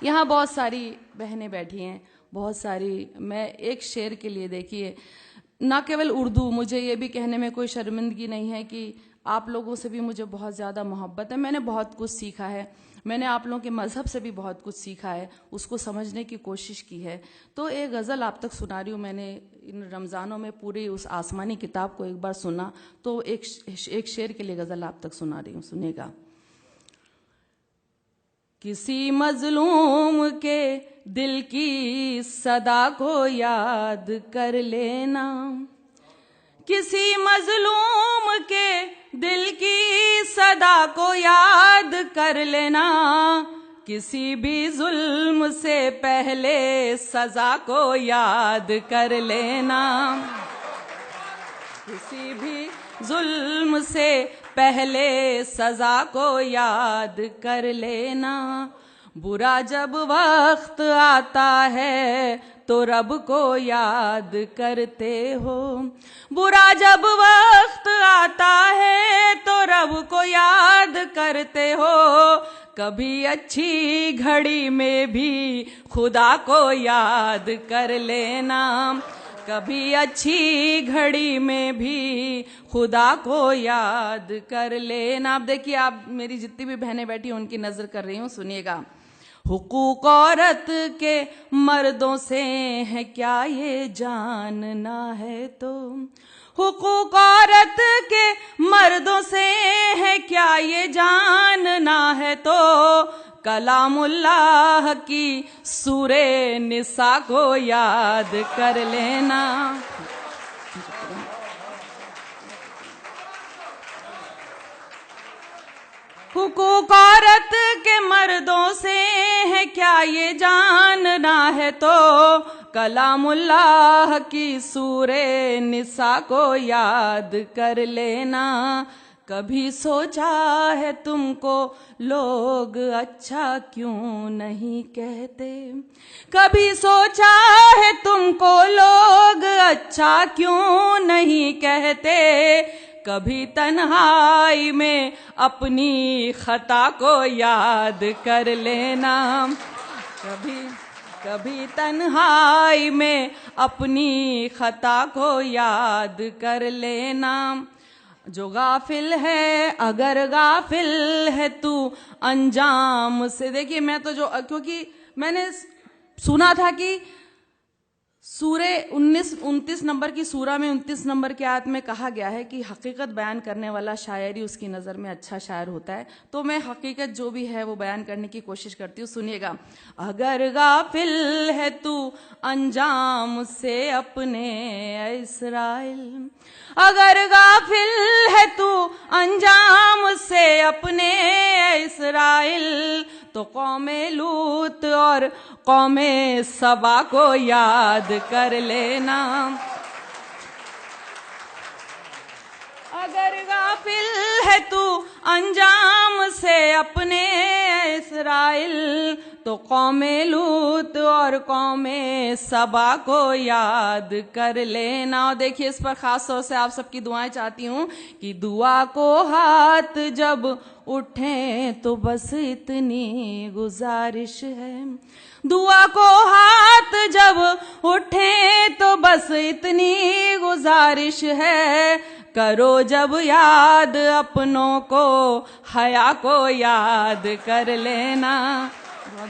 यहाँ बहुत सारी बहनें बैठी हैं, बहुत सारी। मैं एक शेर के लिए, देखिए, ना केवल उर्दू, मुझे ये भी कहने में कोई शर्मिंदगी नहीं है कि आप लोगों से भी मुझे बहुत ज़्यादा मोहब्बत है। मैंने बहुत कुछ सीखा है, मैंने आप लोगों के मज़हब से भी बहुत कुछ सीखा है, उसको समझने की कोशिश की है। तो एक गज़ल आप तक सुना रही हूँ। मैंने इन रमज़ानों में पूरी उस आसमानी किताब को एक बार सुना, तो एक शेर के लिए गज़ल आप तक सुना रही हूँ, सुनेगा। किसी मजलूम के दिल की सदा को याद कर लेना, किसी मजलूम के दिल की सदा को याद कर लेना, किसी भी जुल्म से पहले सजा को याद कर लेना, किसी भी जुल्म से पहले सजा को याद कर लेना। बुरा जब वक्त आता है तो रब को याद करते हो, बुरा जब वक्त आता है तो रब को याद करते हो, कभी अच्छी घड़ी में भी खुदा को याद कर लेना, कभी अच्छी घड़ी में भी खुदा को याद कर लेना। अब देखिए, आप मेरी जितनी भी बहनें बैठी हैं उनकी नजर कर रही हूँ, सुनिएगा। हुकूक औरत के मर्दों से है क्या ये जानना है तो, हुकूक औरत के मर्दों से है क्या ये जानना है तो, कलामुल्लाह की सूरे निसा को याद कर लेना। हुकूक औरत के मर्दों से है क्या ये जानना है तो, कलामुल्लाह की सूरे निसा को याद कर लेना। कभी सोचा है तुमको लोग अच्छा क्यों नहीं कहते, कभी सोचा है तुमको लोग अच्छा क्यों नहीं कहते, कभी तन्हाई में अपनी खता को याद कर लेना, कभी तन्हाई में अपनी खता को याद कर लेना। जो गाफिल है अगर गाफिल है तू अंजाम से, देखिए मैं तो क्योंकि मैंने सुना था कि सूरे 29 नंबर की सूरा में 29 नंबर की आयत में कहा गया है कि हकीकत बयान करने वाला शायर ही उसकी नज़र में अच्छा शायर होता है। तो मैं हकीकत जो भी है वो बयान करने की कोशिश करती हूँ, सुनिएगा। अगर गाफिल है तू अंजाम से अपने इस्राइल, अगर गाफिल है तू अंजाम से अपने इस्राइल, तो कौमे लूत और कौमे सबा को याद कर लेना। अगर गाफिल है तू अंजाम से अपने इस्राइल, तो कौमे लूत और कौमे सबा को याद कर लेना। और देखिए, इस पर खास तौर से आप सबकी दुआएं चाहती हूँ कि दुआ को हाथ जब उठे तो बस इतनी गुजारिश है, दुआ को हाथ जब उठे तो बस इतनी गुजारिश है, करो जब याद अपनों को हया को याद कर लेना।